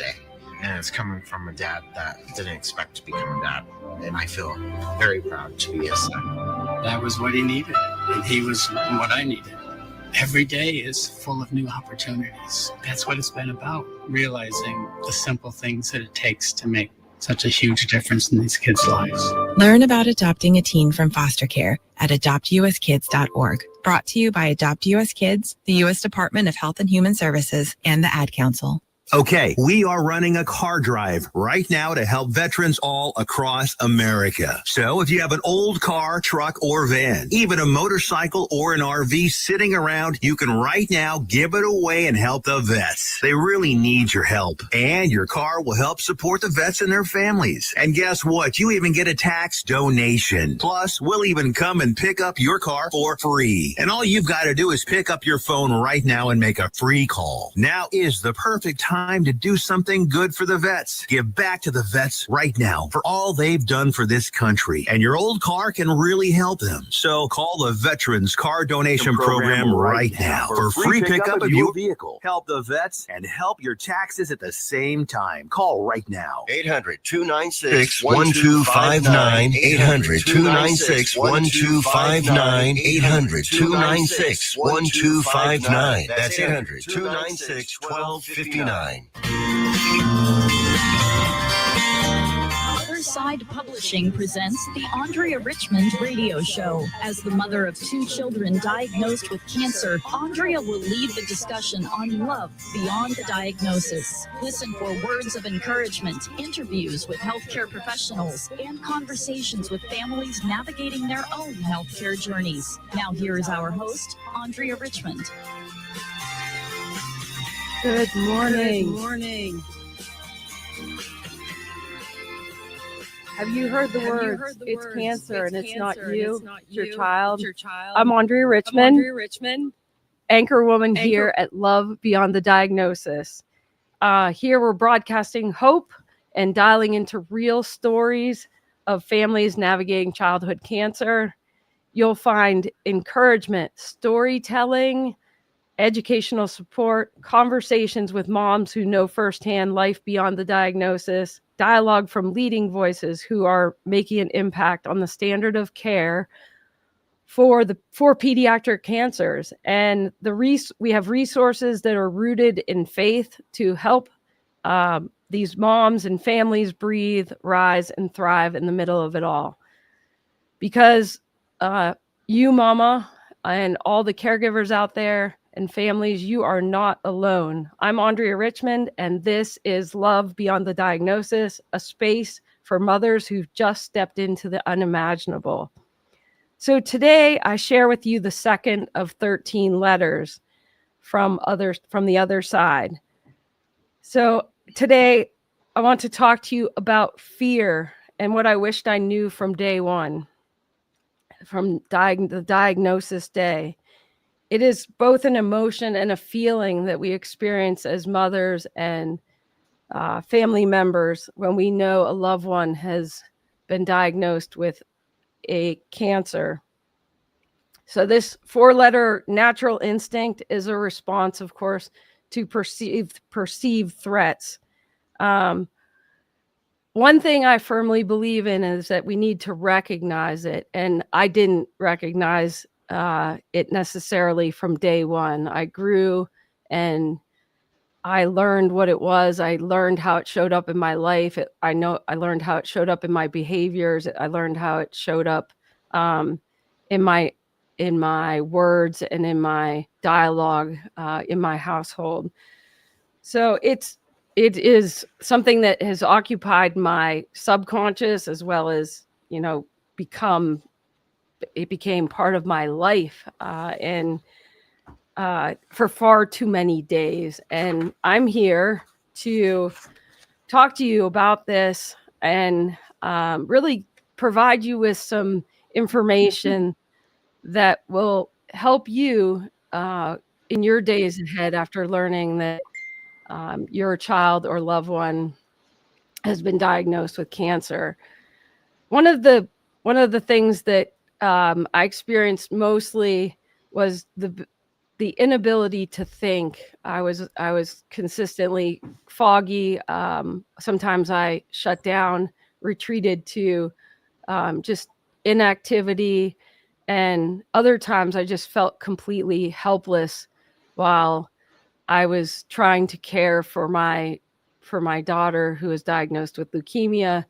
today. And it's coming from a dad that didn't expect to become a dad. And I feel very proud to be his son. That was what he needed, and he was what I needed. Every day is full of new opportunities. That's what it's been about, realizing the simple things that it takes to make such a huge difference in these kids' lives. Learn about adopting a teen from foster care at adoptuskids.org. Brought to you by Adopt US Kids, the U.S. Department of Health and Human Services, and the Ad Council. Okay, we are running a car drive right now to help veterans all across America. So if you have an old car, truck, or van, even a motorcycle or an RV sitting around, you can right now give it away and help the vets. They really need your help. And your car will help support the vets and their families. And guess what? You even get a tax donation. Plus, we'll even come and pick up your car for free. And all you've got to do is pick up your phone right now and make a free call. Now is the perfect time to do something good for the vets. Give back to the vets right now for all they've done for this country. And your old car can really help them. So call the Veterans Car Donation Program right now for free pickup of your vehicle. Help the vets and help your taxes at the same time. Call right now. 800-296-1259. 800-296-1259. 800-296-1259. That's 800-296-1259. Other Side Publishing presents the Andrea Richmond Radio Show. As the mother of 2 children diagnosed with cancer, Andrea will lead the discussion on love beyond the diagnosis. Listen for words of encouragement, interviews with healthcare professionals, and conversations with families navigating their own healthcare journeys. Now here is our host, Andrea Richmond. Good morning. Good morning. Have you heard the words? It's cancer and it's not you, it's your child. I'm Andrea Richmond, anchor woman here at Love Beyond the Diagnosis. Here we're broadcasting hope and dialing into real stories of families navigating childhood cancer. You'll find encouragement, storytelling, educational support, conversations with moms who know firsthand life beyond the diagnosis, dialogue from leading voices who are making an impact on the standard of care for pediatric cancers. And we have resources that are rooted in faith to help these moms and families breathe, rise, and thrive in the middle of it all. Because you, mama, and all the caregivers out there, and families, you are not alone. I'm Andrea Richmond, and this is Love Beyond the Diagnosis, a space for mothers who've just stepped into the unimaginable. So today, I share with you the second of 13 letters from the other side. So today, I want to talk to you about fear and what I wished I knew from day one, from the diagnosis day. It is both an emotion and a feeling that we experience as mothers and family members when we know a loved one has been diagnosed with a cancer. So this 4-letter natural instinct is a response, of course, to perceived threats. One thing I firmly believe in is that we need to recognize it. And I didn't recognize it necessarily from day one. I grew and I learned what it was. I learned how it showed up in my life. I learned how it showed up in my behaviors. I learned how it showed up in my words and in my dialogue in my household. So it is something that has occupied my subconscious as well as, it became part of my life and for far too many days. And I'm here to talk to you about this and really provide you with some information that will help you in your days ahead after learning that your child or loved one has been diagnosed with cancer. One of the things that I experienced mostly was the the inability to think. I was consistently foggy. Sometimes I shut down, retreated to just inactivity, and other times I just felt completely helpless while I was trying to care for my daughter who was diagnosed with leukemia.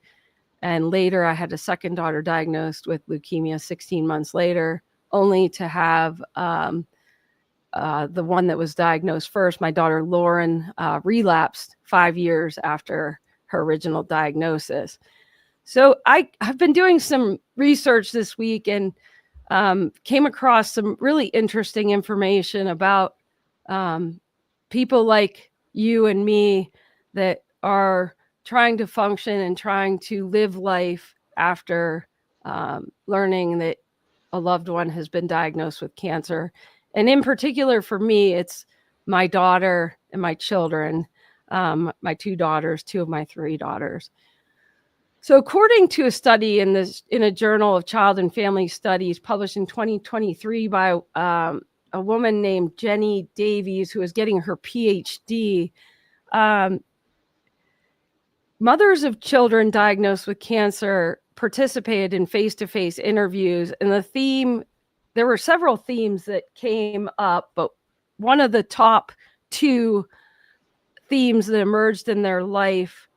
And later I had a second daughter diagnosed with leukemia 16 months later, only to have the one that was diagnosed first, my daughter Lauren, relapsed 5 years after her original diagnosis. So I've been doing some research this week and came across some really interesting information about people like you and me that are trying to function and trying to live life after learning that a loved one has been diagnosed with cancer. And in particular for me, it's my daughter and my children, my 2 daughters, 2 of my 3 daughters. So according to a study in a Journal of Child and Family Studies published in 2023 by a woman named Jenny Davies, who is getting her PhD, mothers of children diagnosed with cancer participated in face-to-face interviews, and there were several themes that came up, but one of the top 2 themes that emerged in their life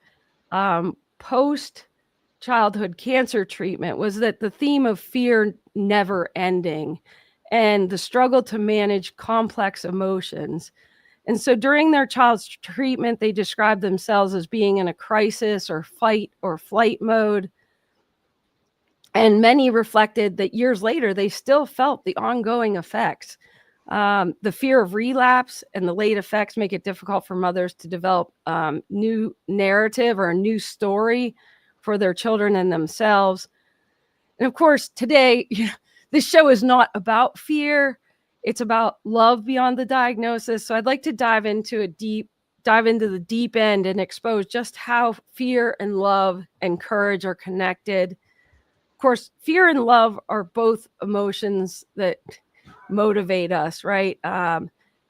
post childhood cancer treatment was that the theme of fear never ending and the struggle to manage complex emotions. And so during their child's treatment, they described themselves as being in a crisis or fight or flight mode. And many reflected that years later, they still felt the ongoing effects. The fear of relapse and the late effects make it difficult for mothers to develop new narrative or a new story for their children and themselves. And of course, today, this show is not about fear. It's about love beyond the diagnosis. So I'd like to dive into the deep end and expose just how fear and love and courage are connected. Of course, fear and love are both emotions that motivate us, right?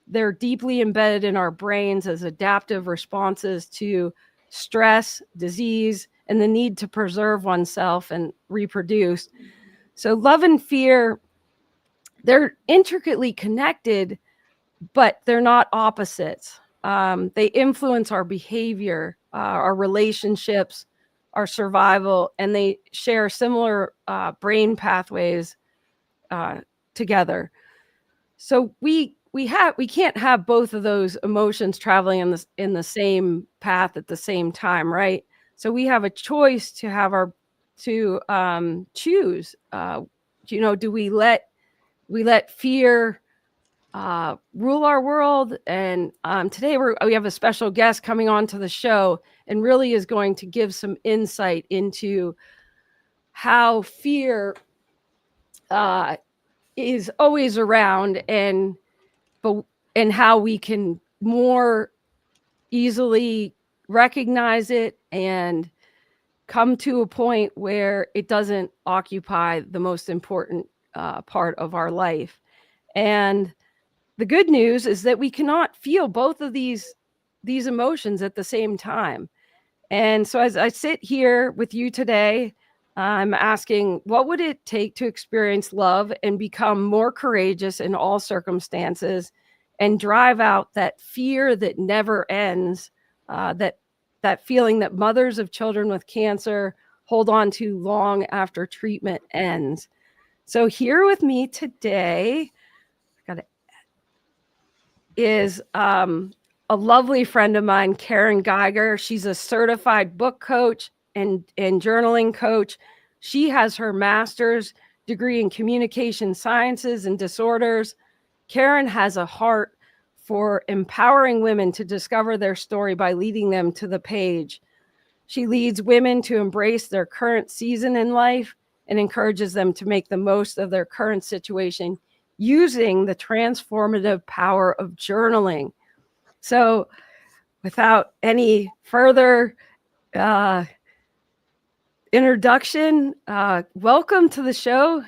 They're deeply embedded in our brains as adaptive responses to stress, disease, and the need to preserve oneself and reproduce. So love and fear, they're intricately connected, but they're not opposites. They influence our behavior, our relationships, our survival, and they share similar brain pathways together. So we can't have both of those emotions traveling in the same path at the same time, right? So we have a choice to choose. Do we let fear rule our world? And today we have a special guest coming on to the show and really is going to give some insight into how fear is always around and how we can more easily recognize it and come to a point where it doesn't occupy the most important part of our life. And the good news is that we cannot feel both of these emotions at the same time. And so as I sit here with you today, I'm asking, what would it take to experience love and become more courageous in all circumstances and drive out that fear that never ends, that feeling that mothers of children with cancer hold on to long after treatment ends? So here with me today is a lovely friend of mine, Karen Geiger. She's a certified book coach and journaling coach. She has her master's degree in communication sciences and disorders. Karen has a heart for empowering women to discover their story by leading them to the page. She leads women to embrace their current season in life and encourages them to make the most of their current situation using the transformative power of journaling. So without any further introduction, welcome to the show.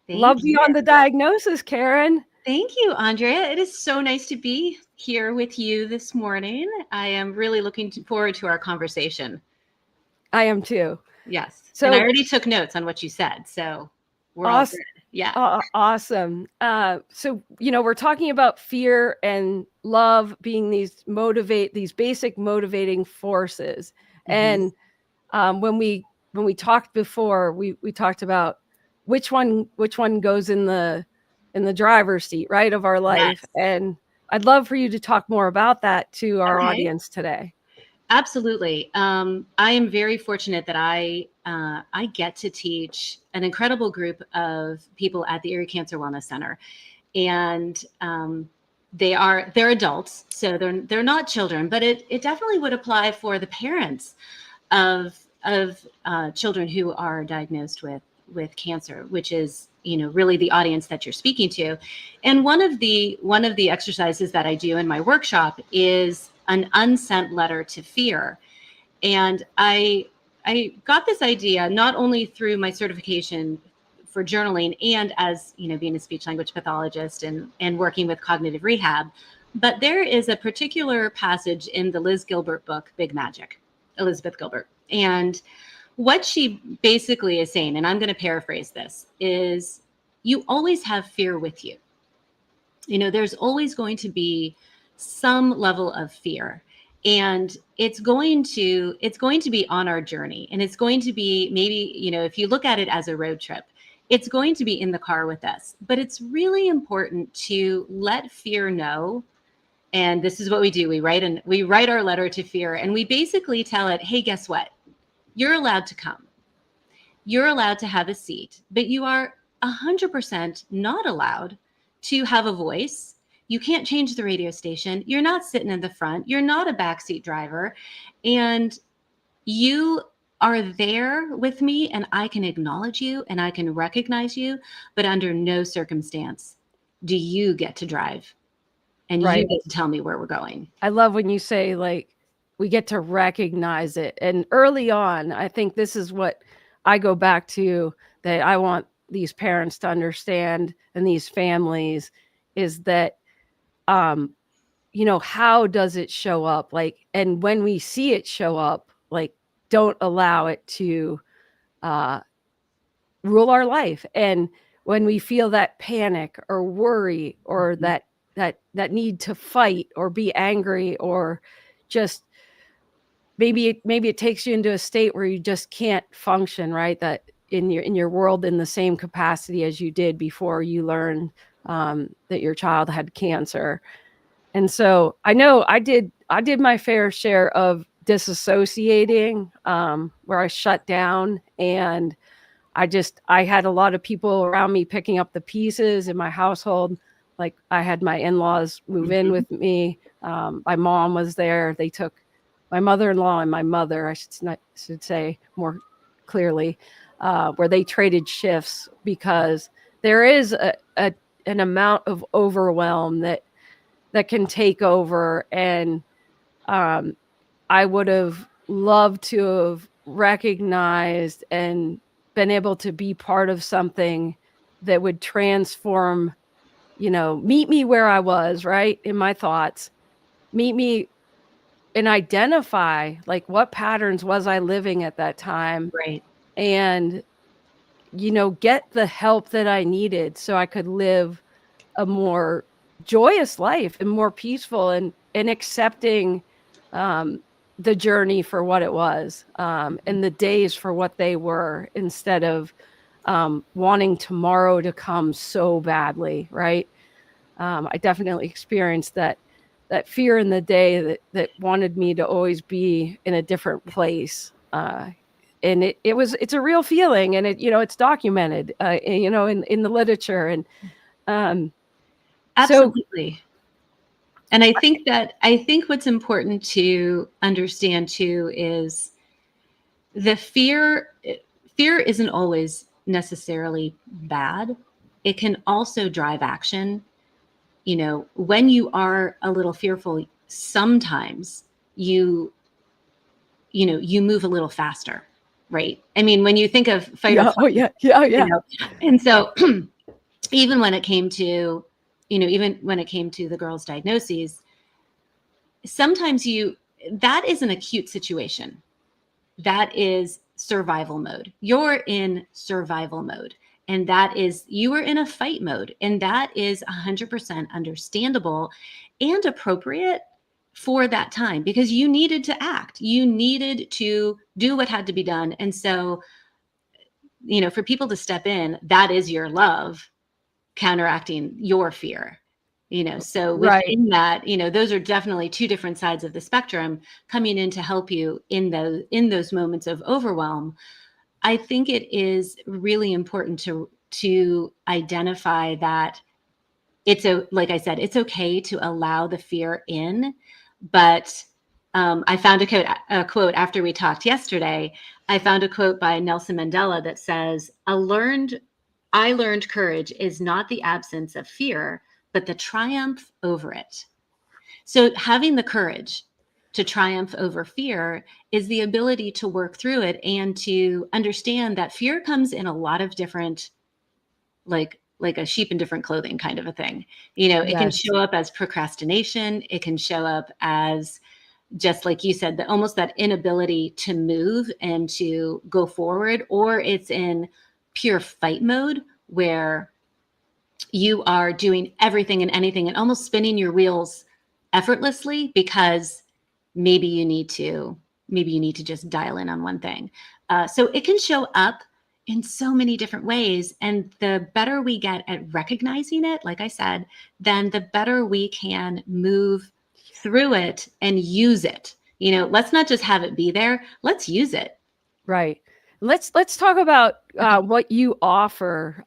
Thank Love you. Beyond the Diagnosis, Karen. Thank you, Andrea. It is so nice to be here with you this morning. I am really looking forward to our conversation. I am too. Yes. So and I already took notes on what you said. So we're all good. Yeah. Awesome. So, we're talking about fear and love being these basic motivating forces. Mhm. And when we talked before, we talked about which one goes in the driver's seat, right, of our life. Yes. And I'd love for you to talk more about that to our Okay. audience today. Absolutely. I am very fortunate that I get to teach an incredible group of people at the Erie Cancer Wellness Center, and they're adults, so they're not children, but it definitely would apply for the parents of children who are diagnosed with cancer, which is really the audience that you're speaking to. And one of the exercises that I do in my workshop is an unsent letter to fear. And I got this idea not only through my certification for journaling and as being a speech language pathologist and working with cognitive rehab, but there is a particular passage in the Liz Gilbert book, Big Magic, Elizabeth Gilbert. And what she basically is saying, and I'm going to paraphrase this, is you always have fear with you. There's always going to be some level of fear, and it's going to be on our journey, and it's going to be maybe if you look at it as a road trip, it's going to be in the car with us. But it's really important to let fear know. And this is what we do. We write our letter to fear, and we basically tell it, hey, guess what? You're allowed to come. You're allowed to have a seat, but you are 100% not allowed to have a voice. You can't change the radio station. You're not sitting in the front. You're not a backseat driver. And you are there with me, and I can acknowledge you and I can recognize you, but under no circumstance do you get to drive and you get to tell me where we're going. I love when you say, like, we get to recognize it. And early on, I think this is what I go back to, that I want these parents to understand and these families, is that, how does it show up? Like, and when we see it show up, like, don't allow it to rule our life. And when we feel that panic or worry or that need to fight or be angry, or just maybe it takes you into a state where you just can't function, right? That in your world in the same capacity as you did before you learned that your child had cancer. And so I know I did my fair share of disassociating, where I shut down, and I had a lot of people around me picking up the pieces in my household. Like, I had my in-laws move in with me. My mom was there. They took my mother-in-law and my mother, I should say more clearly, where they traded shifts, because there is an amount of overwhelm that can take over. And I would have loved to have recognized and been able to be part of something that would transform, meet me where I was, right? In my thoughts, meet me and identify, like, what patterns was I living at that time? Right. And, get the help that I needed so I could live a more joyous life and more peaceful, and accepting the journey for what it was, and the days for what they were, instead of wanting tomorrow to come so badly, right? I definitely experienced that fear in the day that wanted me to always be in a different place. And it's a real feeling, and it's documented, in the literature. And absolutely. And I think what's important to understand too is the fear isn't always necessarily bad. It can also drive action. When you are a little fearful, sometimes you move a little faster, right? I mean, when you think of fight or flight, yeah. And so even when it came to even when it came to the girls' diagnoses, sometimes that is an acute situation. That is survival mode. You're in survival mode. And you are in a fight mode. And that is 100% understandable and appropriate for that time, because you needed to act. You needed to do what had to be done. And so, for people to step in, that is your love counteracting your fear. So within that, those are definitely two different sides of the spectrum coming in to help you in those moments of overwhelm. I think it is really important to identify that like I said, it's okay to allow the fear in, but I found a quote after we talked yesterday. I found a quote by Nelson Mandela that says, I learned courage is not the absence of fear, but the triumph over it. So having the courage to triumph over fear is the ability to work through it and to understand that fear comes in a lot of different, like a sheep in different clothing kind of a thing. It can show up as procrastination. It can show up as, just like you said, almost that inability to move and to go forward, or it's in pure fight mode where you are doing everything and anything and almost spinning your wheels effortlessly because maybe you need to just dial in on one thing. So it can show up in so many different ways. And the better we get at recognizing it, like I said, then the better we can move through it and use it. Let's not just have it be there. Let's use it. Right. Let's talk about what you offer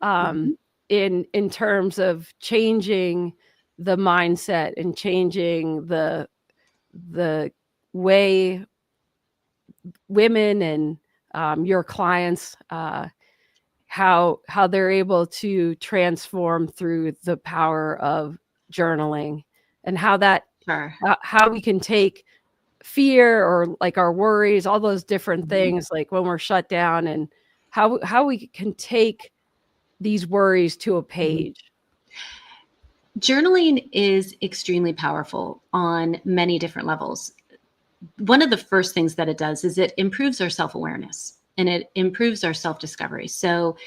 in terms of changing the mindset and changing the way women and your clients, how they're able to transform through the power of journaling, and how that how we can take fear or like our worries, all those different things, like when we're shut down, and how we can take these worries to a page. Journaling is extremely powerful on many different levels. One of the first things that it does is it improves our self-awareness and it improves our self-discovery. So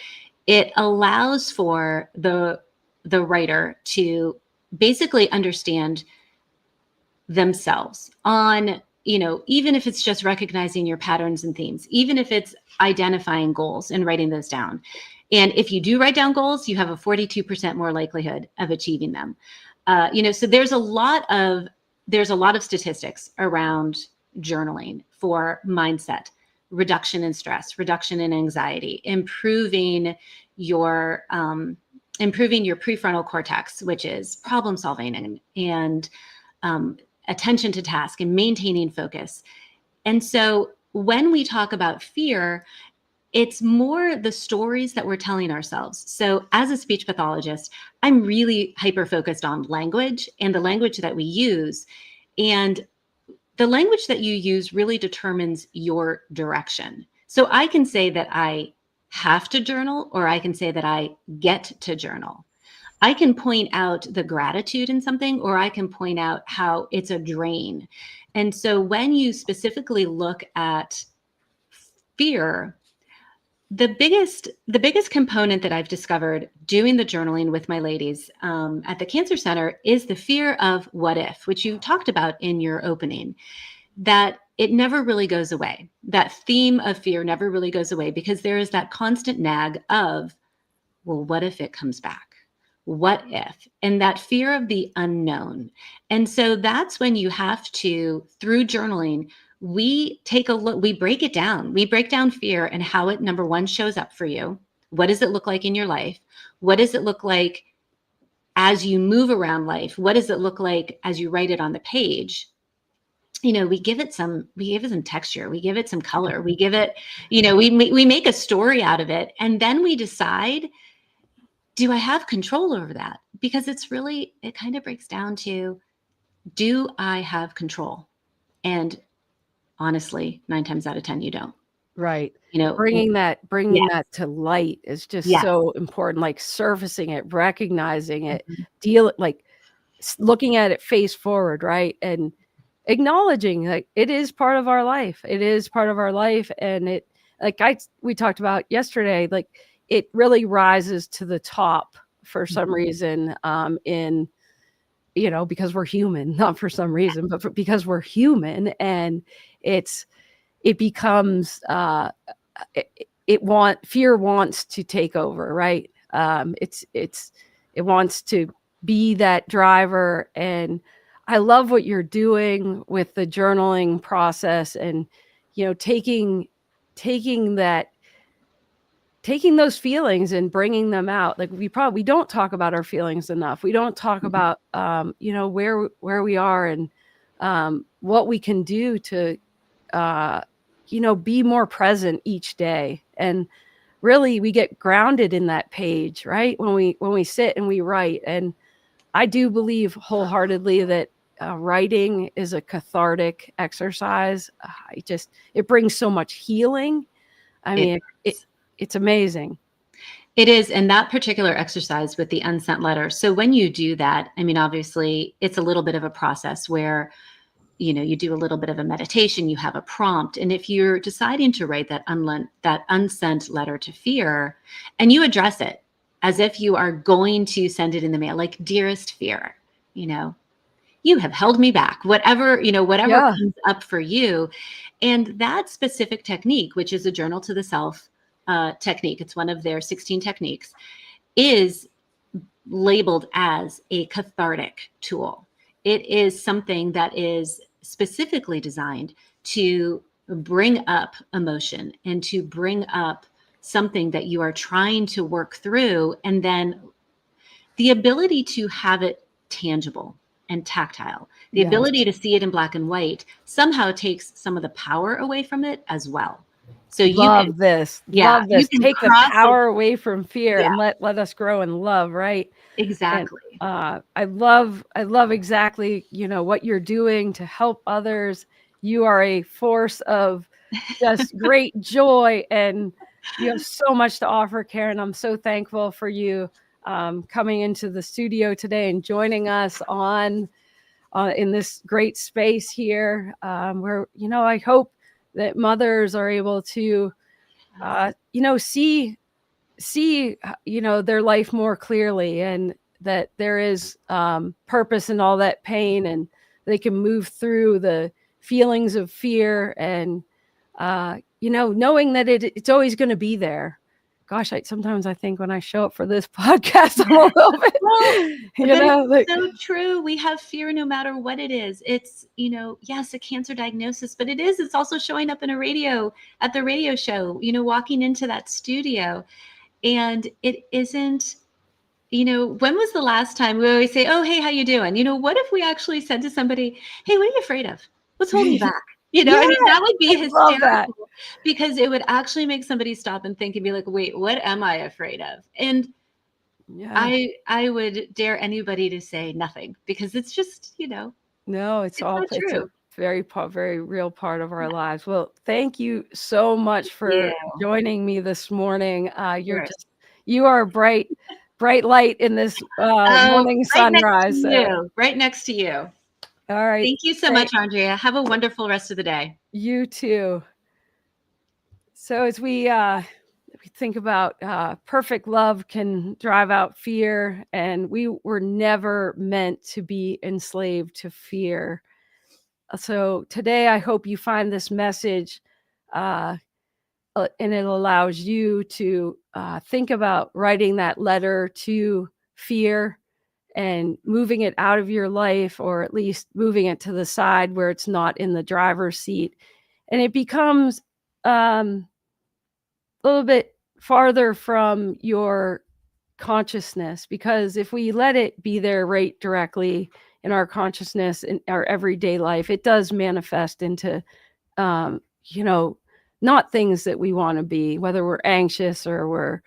it allows for the writer to basically understand themselves on, even if it's just recognizing your patterns and themes, even if it's identifying goals and writing those down. And if you do write down goals, you have a 42% more likelihood of achieving them. So there's a lot of statistics around journaling for mindset, reduction in stress, reduction in anxiety, improving your prefrontal cortex, which is problem solving and attention to task and maintaining focus. And so when we talk about fear, it's more the stories that we're telling ourselves. So as a speech pathologist, I'm really hyper-focused on language and the language that we use. And the language that you use really determines your direction. So I can say that I have to journal, or I can say that I get to journal. I can point out the gratitude in something, or I can point out how it's a drain. And so when you specifically look at fear, the biggest component that I've discovered doing the journaling with my ladies at the Cancer Center is the fear of what if, which you talked about in your opening, that it never really goes away. That theme of fear never really goes away because there is that constant nag of, well, what if it comes back? What if? And that fear of the unknown. And so that's when you have to, through journaling, we take a look, we break it down. We break down fear and how it, number one, shows up for you. What does it look like in your life? What does it look like as you move around life? What does it look like as you write it on the page? We give it some texture. We give it some color. We give it, we make a story out of it. And then we decide, do I have control over that? Because it kind of breaks down to, do I have control? And honestly, 9 times out of 10, you don't. Right. You know, Bringing that Yes. that to light is just Yes. so important, like surfacing it, recognizing it, Mhm. looking at it face forward, right? And acknowledging like it is part of our life. It is part of our life. And we talked about yesterday, like it really rises to the top for some Mhm. reason, because we're human, not for some reason, but because we're human. And it becomes, fear wants to take over, right? It wants to be that driver. And I love what you're doing with the journaling process, and taking those feelings and bringing them out. Like we don't talk about our feelings enough. We don't talk about where we are, and what we can do to be more present each day. And really we get grounded in that page, right? When we sit and we write. And I do believe wholeheartedly that writing is a cathartic exercise. It brings so much healing. I mean, it's amazing. It is. And that particular exercise with the unsent letter. So when you do that, I mean, obviously it's a little bit of a process where, you do a little bit of a meditation, you have a prompt. And if you're deciding to write that unsent letter to fear, and you address it as if you are going to send it in the mail, like, dearest fear, you have held me back, whatever comes up for you. And that specific technique, which is a journal to the self technique, it's one of their 16 techniques, is labeled as a cathartic tool. It is something that is specifically designed to bring up emotion and to bring up something that you are trying to work through. And then the ability to have it tangible and tactile, the ability to see it in black and white, somehow takes some of the power away from it as well. So love this. Love this. You can Take the power away from fear and let us grow in love, right? Exactly. And, I love exactly, what you're doing to help others. You are a force of just great joy, and you have so much to offer, Karen. I'm so thankful for you coming into the studio today and joining us in this great space here, where, I hope that mothers are able to, see, their life more clearly, and that there is purpose in all that pain, and they can move through the feelings of fear, and, knowing that it's always going to be there. Gosh, sometimes I think when I show up for this podcast, I'm a little bit, it's so true. We have fear no matter what it is. It's, yes, a cancer diagnosis, but it's also showing up at the radio show, walking into that studio. And it isn't, when was the last time we always say, oh, hey, how you doing? What if we actually said to somebody, hey, what are you afraid of? What's holding you back? I mean, that would be hysterical, because it would actually make somebody stop and think and be like, wait, what am I afraid of? And I would dare anybody to say nothing, because it's just, no, it's all true. It's a very real part of our lives. Well, thank you so much for joining me this morning. You are a bright light in this morning sunrise. Right next to you. All right. Thank you so much, Andrea. Have a wonderful rest of the day. You too. So as we think about perfect love can drive out fear, and we were never meant to be enslaved to fear. So today, I hope you find this message, and it allows you to think about writing that letter to fear and moving it out of your life, or at least moving it to the side where it's not in the driver's seat. And it becomes a little bit farther from your consciousness, because if we let it be there right directly in our consciousness in our everyday life, it does manifest into, not things that we want to be, whether we're anxious or we're,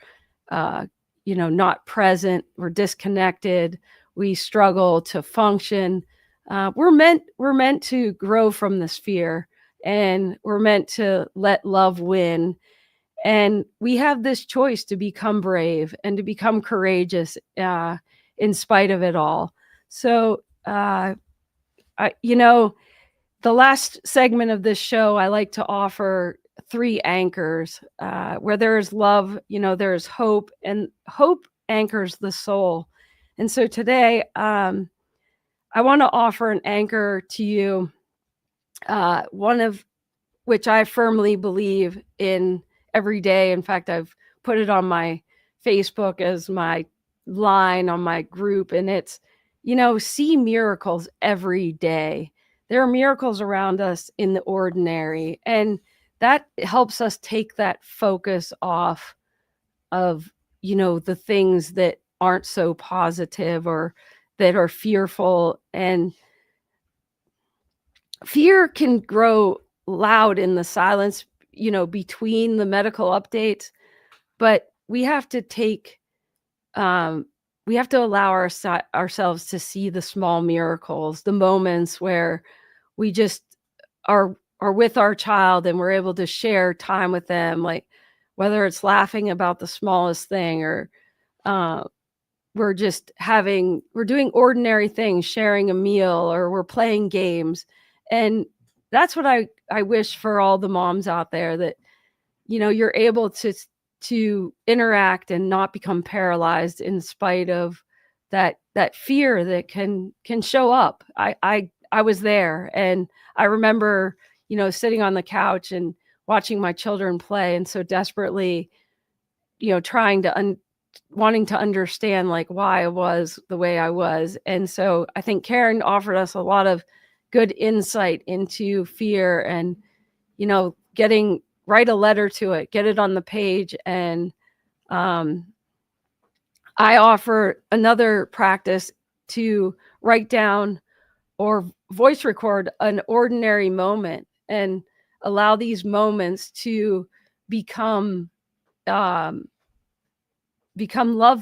not present, we're disconnected, we struggle to function. We're meant to grow from this fear. and we're meant to let love win. And we have this choice to become brave and to become courageous in spite of it all. So, the last segment of this show, I like to offer 3 anchors. Where there is love, there is hope, and hope anchors the soul. And so today, I want to offer an anchor to you, one of which I firmly believe in every day. In fact, I've put it on my Facebook as my line on my group, and it's, see miracles every day. There are miracles around us in the ordinary, and that helps us take that focus off of, the things that aren't so positive or that are fearful. And fear can grow loud in the silence, between the medical updates, but we have to allow ourselves to see the small miracles, the moments where we just are with our child and we're able to share time with them, like whether it's laughing about the smallest thing or we're doing ordinary things, sharing a meal, or we're playing games. And that's what I wish for all the moms out there, that, you're able to interact and not become paralyzed in spite of that fear that can show up. I was there, and I remember, sitting on the couch and watching my children play, and so desperately, wanting to understand like why I was the way I was. And so I think Karen offered us a lot of good insight into fear, and, write a letter to it, get it on the page. And I offer another practice to write down or voice record an ordinary moment and allow these moments to become love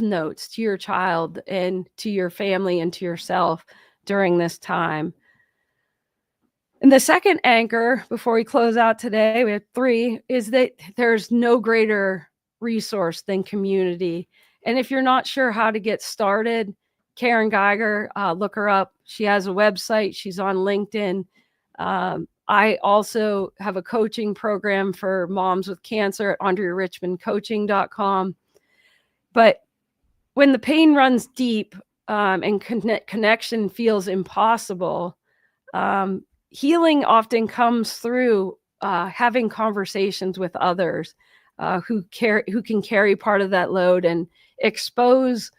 notes to your child and to your family and to yourself during this time. And the second anchor, before we close out today, we have 3, is that there's no greater resource than community. And if you're not sure how to get started, Karen Geiger, look her up. She has a website. She's on LinkedIn. I also have a coaching program for moms with cancer at AndreaRichmondCoaching.com. But when the pain runs deep and connection feels impossible, healing often comes through having conversations with others who can carry part of that load and expose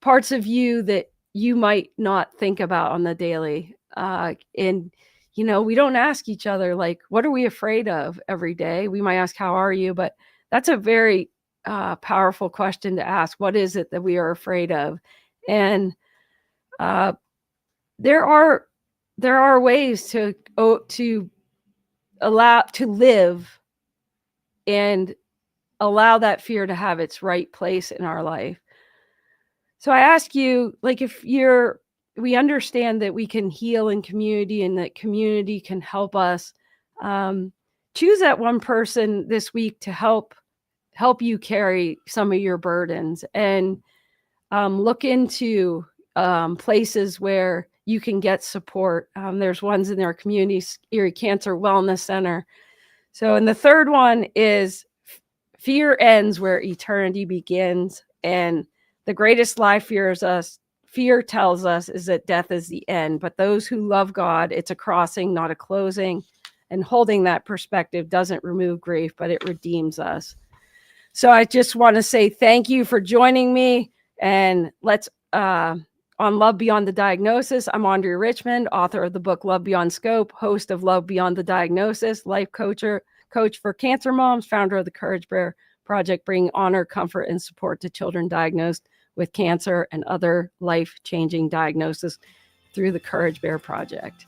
parts of you that you might not think about on the daily. And, we don't ask each other, like, what are we afraid of every day? We might ask, how are you? But that's a very powerful question to ask. What is it that we are afraid of? And there are ways to allow to live and allow that fear to have its right place in our life. So I ask you, like, we understand that we can heal in community and that community can help us. Choose that one person this week to help you carry some of your burdens, and look into places where you can get support. There's ones in our community, Erie Cancer Wellness Center. So, and the third one is fear ends where eternity begins. And the greatest lie fear tells us is that death is the end. But those who love God, it's a crossing, not a closing. And holding that perspective doesn't remove grief, but it redeems us. So I just want to say thank you for joining me. And let's on Love Beyond the Diagnosis. I'm Andrea Richmond, author of the book Love Beyond Scope, host of Love Beyond the Diagnosis, life coach for cancer moms, founder of the Courage Bear Project, bringing honor, comfort, and support to children diagnosed with cancer and other life-changing diagnoses through the Courage Bear Project.